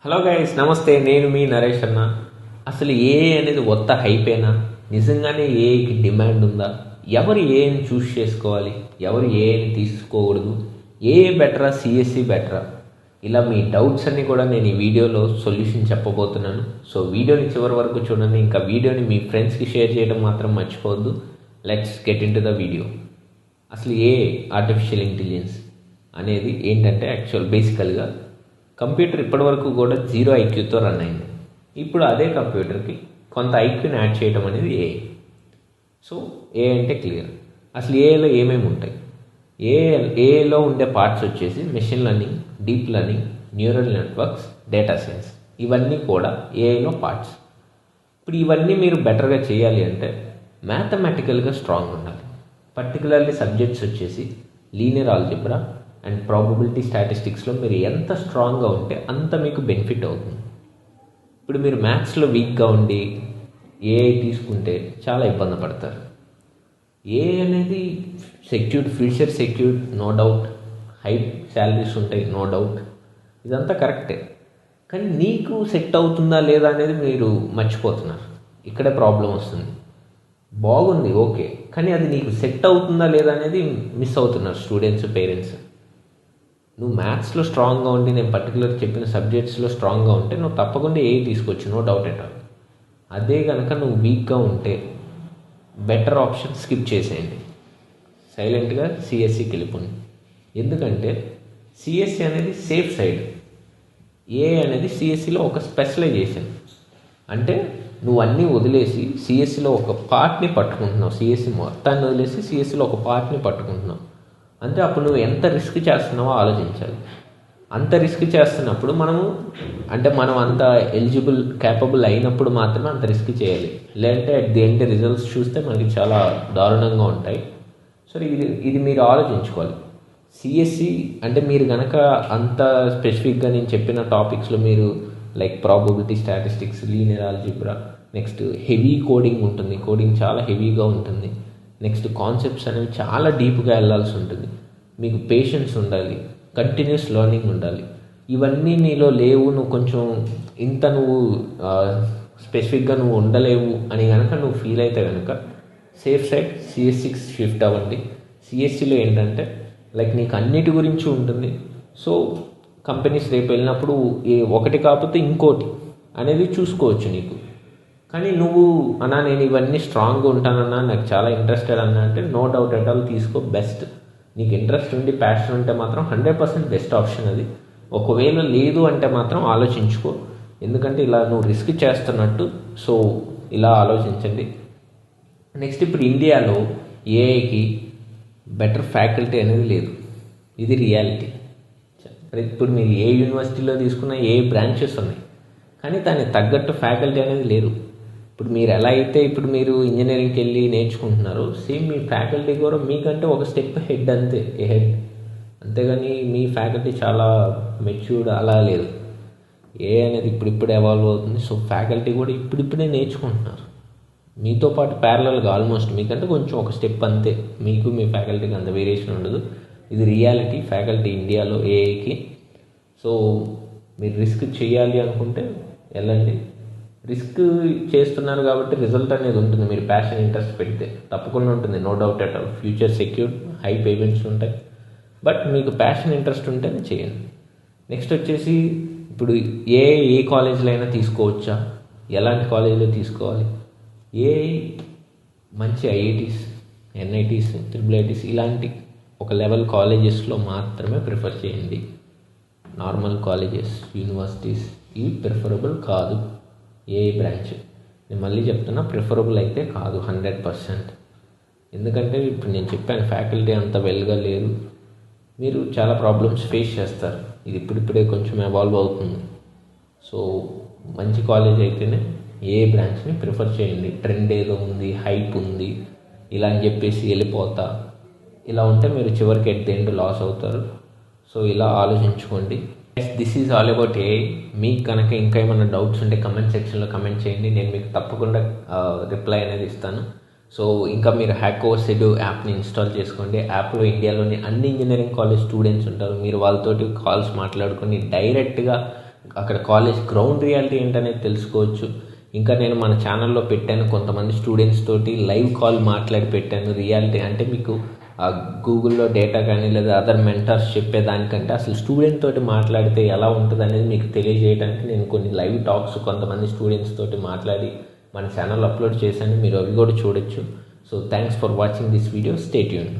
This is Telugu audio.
హలో గైస్, నమస్తే. నేను మీ నరేష్ అన్న. అసలు ఏఐ అనేది కొత్త హైపేనా? నిజంగానే ఏఐకి డిమాండ్ ఉందా? ఎవరు ఏఐని చూస్ చేసుకోవాలి, ఎవరు ఏఐని తీసుకోకూడదు, ఏఐ బెటరా, సిఎస్సి బెటరా? ఇలా మీ డౌట్స్ అన్నీ కూడా నేను ఈ వీడియోలో సొల్యూషన్ చెప్పబోతున్నాను. సో వీడియోని చివరి వరకు చూడండి. ఇంకా వీడియోని మీ ఫ్రెండ్స్కి షేర్ చేయడం మాత్రం మర్చిపోవద్దు. Let's get in to the video. అసలు ఏఐ, ఆర్టిఫిషియల్ ఇంటెలిజెన్స్ అనేది ఏంటంటే బేసికల్గా కంప్యూటర్ ఇప్పటివరకు కూడా 0 ఐక్యూతో రన్ అయింది. ఇప్పుడు అదే కంప్యూటర్కి కొంత ఐక్యూని యాడ్ చేయడం అనేది ఏఐ. సో ఏఐ అంటే క్లియర్. అసలు ఏఐలో ఏమేమి ఉంటాయి? ఏఐలో ఉండే పార్ట్స్ వచ్చేసి machine learning, deep learning, neural networks, data science. ఇవన్నీ కూడా ఏఐలో పార్ట్స్. ఇప్పుడు ఇవన్నీ మీరు బెటర్గా చేయాలి అంటే మ్యాథమెటికల్గా స్ట్రాంగ్ ఉండాలి. పర్టికులర్లీ సబ్జెక్ట్స్ వచ్చేసి లీనియర్ ఆల్జిబ్రా అండ్ ప్రాబబిలిటీ స్టాటిస్టిక్స్లో మీరు ఎంత స్ట్రాంగ్గా ఉంటే అంత మీకు బెనిఫిట్ అవుతుంది. ఇప్పుడు మీరు మ్యాథ్స్లో వీక్గా ఉండి ఏఐ తీసుకుంటే చాలా ఇబ్బంది పడతారు. ఏఐ అనేది future secured, no doubt. High salaries ఉంటాయి, నో డౌట్. ఇదంతా కరెక్టే. కానీ నీకు సెట్ అవుతుందా లేదా అనేది మీరు మర్చిపోతున్నారు. ఇక్కడే ప్రాబ్లం వస్తుంది. బాగుంది, ఓకే, కానీ అది నీకు సెట్ అవుతుందా లేదా అనేది మిస్ అవుతున్నారు స్టూడెంట్స్, పేరెంట్స్. నువ్వు మ్యాథ్స్లో స్ట్రాంగ్గా ఉండి, నేను పర్టికులర్ చెప్పిన సబ్జెక్ట్స్లో స్ట్రాంగ్గా ఉంటే నువ్వు తప్పకుండా ఏఐ తీసుకోవచ్చు, నో డౌట్ ఎట్ ఆల్. అదే కనుక నువ్వు వీక్గా ఉంటే బెటర్ ఆప్షన్ స్కిప్ చేసేయండి. సైలెంట్గా సిఎస్సికి వెళ్ళిపోండి. ఎందుకంటే సిఎస్సి అనేది సేఫ్ సైడ్, ఏఐ అనేది సిఎస్సిలో ఒక స్పెషలైజేషన్. అంటే నువ్వు అన్నీ వదిలేసి సిఎస్సిలో ఒక పార్ట్ని పట్టుకుంటున్నావు, సిఎస్సి మొత్తాన్ని వదిలేసి సిఎస్సిలో ఒక పార్ట్ని పట్టుకుంటున్నావు. అంటే అప్పుడు నువ్వు ఎంత రిస్క్ చేస్తున్నావో ఆలోచించాలి. అంత రిస్క్ చేస్తున్నప్పుడు మనం అంత ఎలిజిబుల్, క్యాపబుల్ అయినప్పుడు మాత్రమే అంత రిస్క్ చేయాలి. లేదంటే అట్ ది ఎండ్ రిజల్ట్స్ చూస్తే మనకి చాలా దారుణంగా ఉంటాయి. సో ఇది మీరు ఆలోచించుకోవాలి. సిఎస్సి అంటే మీరు కనుక అంత స్పెసిఫిక్గా నేను చెప్పిన టాపిక్స్లో మీరు like probability statistics, linear algebra, next heavy coding ఉంటుంది, కోడింగ్ చాలా హెవీగా ఉంటుంది. నెక్స్ట్ కాన్సెప్ట్స్ అనేవి చాలా డీప్గా వెళ్ళాల్సి ఉంటుంది. మీకు పేషెన్స్ ఉండాలి, కంటిన్యూస్ లెర్నింగ్ ఉండాలి. ఇవన్నీ నీలో లేవు, నువ్వు స్పెసిఫిక్గా నువ్వు ఉండలేవు అని కనుక నువ్వు ఫీల్ అయితే కనుక సేఫ్ సైడ్ సిఎస్సికి షిఫ్ట్ అవ్వండి. సిఎస్సిలో ఏంటంటే లైక్ నీకు అన్నిటి గురించి ఉంటుంది. సో కంపెనీస్ రేపు వెళ్ళినప్పుడు ఒకటి కాకపోతే ఇంకోటి అనేది చూసుకోవచ్చు నీకు. కానీ నువ్వు నేను ఇవన్నీ స్ట్రాంగ్గా ఉంటానన్నా, నాకు చాలా ఇంట్రెస్టెడ్ అన్నా అంటే నో డౌట్ ఎట్ ఆల్ తీసుకో, బెస్ట్. నీకు ఇంట్రెస్ట్ ఉండి ప్యాషన్ ఉంటే మాత్రం 100% బెస్ట్ ఆప్షన్ అది. ఒకవేళ లేదు అంటే మాత్రం ఆలోచించుకో. ఎందుకంటే ఇలా నువ్వు రిస్క్ చేస్తున్నట్టు. సో ఇలా ఆలోచించండి. నెక్స్ట్, ఇప్పుడు ఇండియాలో ఏఐకి బెటర్ ఫ్యాకల్టీ అనేది లేదు. ఇది రియాలిటీ. ఇప్పుడు మీరు ఏ యూనివర్సిటీలో తీసుకున్న ఏ బ్రాంచెస్ ఉన్నాయి, కానీ దానికి తగ్గట్టు ఫ్యాకల్టీ అనేది లేదు. ఇప్పుడు మీరు ఎలా అయితే మీరు ఇంజనీరింగ్కి వెళ్ళి నేర్చుకుంటున్నారు, సేమ్ మీ ఫ్యాకల్టీ కూడా మీకంటే ఒక స్టెప్ హెడ్, అంతేగాని మీ ఫ్యాకల్టీ చాలా మెచ్యూర్డ్ అలా లేదు. ఏ అనేది ఇప్పుడిప్పుడే ఎవాల్వ్ అవుతుంది. సో ఫ్యాకల్టీ కూడా ఇప్పుడిప్పుడే నేర్చుకుంటున్నారు. మీతో పాటు ప్యారలల్గా ఆల్మోస్ట్ మీకంటే కొంచెం ఒక స్టెప్ అంతే. మీకు మీ ఫ్యాకల్టీకి అంత వేరియేషన్ ఉండదు. ఇది రియాలిటీ ఫ్యాకల్టీ ఇండియాలో ఏఐకి. సో మీరు రిస్క్ చేయాలి అనుకుంటే వెళ్ళండి. రిస్క్ చేస్తున్నారు కాబట్టి రిజల్ట్ అనేది ఉంటుంది. మీరు ప్యాషన్, ఇంట్రెస్ట్ పెడితే తప్పకుండా ఉంటుంది, no doubt at all. Future secured, high payments ఉంటాయి. బట్ మీకు ప్యాషన్, ఇంట్రెస్ట్ ఉంటేనే చేయండి. నెక్స్ట్ వచ్చేసి ఇప్పుడు ఏ కాలేజీలో అయినా తీసుకోవచ్చా, ఎలాంటి కాలేజీలో తీసుకోవాలి? మంచి ఐఐటీస్, ఎన్ఐటీస్, ట్రిపుల్ ఇలాంటి ఒక లెవెల్ కాలేజెస్లో మాత్రమే ప్రిఫర్ చేయండి. నార్మల్ కాలేజెస్, యూనివర్సిటీస్ ఇవి ప్రిఫరబుల్ కాదు. ఏ బ్రాంచ్ నేను మళ్ళీ చెప్తున్నా, ప్రిఫరబుల్ అయితే కాదు 100%. ఎందుకంటే ఇప్పుడు నేను చెప్పాను ఫ్యాకల్టీ అంత వెల్గా లేరు, మీరు చాలా ప్రాబ్లమ్స్ ఫేస్ చేస్తారు. ఇది ఇప్పుడిప్పుడే కొంచెం ఎవాల్వ్ అవుతుంది. సో మంచి కాలేజ్ అయితేనే ఏ బ్రాంచ్ని ప్రిఫర్ చేయండి. ట్రెండ్ ఏదో ఉంది, హైప్ ఉంది, ఇలా అని చెప్పేసి వెళ్ళిపోతా, ఇలా ఉంటే మీరు చివరికి ఎట్ ది ఎండ్ లాస్ అవుతారు. సో ఇలా ఆలోచించుకోండి. This is all about AI. మీకు కనుక ఇంకా ఏమైనా డౌట్స్ ఉంటే కమెంట్ సెక్షన్లో కమెంట్ చేయండి, నేను మీకు తప్పకుండా రిప్లై అనేది ఇస్తాను. సో ఇంకా మీరు హ్యాకోవర్స్ ఎడు యాప్ని ఇన్స్టాల్ చేసుకోండి. యాప్లో ఇండియాలోని అన్ని ఇంజనీరింగ్ కాలేజ్ స్టూడెంట్స్ ఉంటారు. మీరు వాళ్ళతోటి కాల్స్ మాట్లాడుకొని డైరెక్ట్గా అక్కడ కాలేజ్ గ్రౌండ్ రియాలిటీ ఏంటనేది తెలుసుకోవచ్చు. ఇంకా నేను మన ఛానల్లో పెట్టాను, కొంతమంది స్టూడెంట్స్ తోటి లైవ్ కాల్ మాట్లాడి పెట్టాను. రియాలిటీ అంటే మీకు గూగుల్లో డేటా కానీ లేదా అదర్ మెంటర్స్ చెప్పేదానికంటే అసలు స్టూడెంట్ తోటి మాట్లాడితే ఎలా ఉంటుంది అనేది మీకు తెలియజేయడానికి నేను కొన్ని లైవ్ టాక్స్ కొంతమంది స్టూడెంట్స్ తోటి మాట్లాడి మన ఛానల్లో అప్లోడ్ చేశాను. మీరు అవి కూడా చూడొచ్చు. So thanks for watching this video. Stay tuned.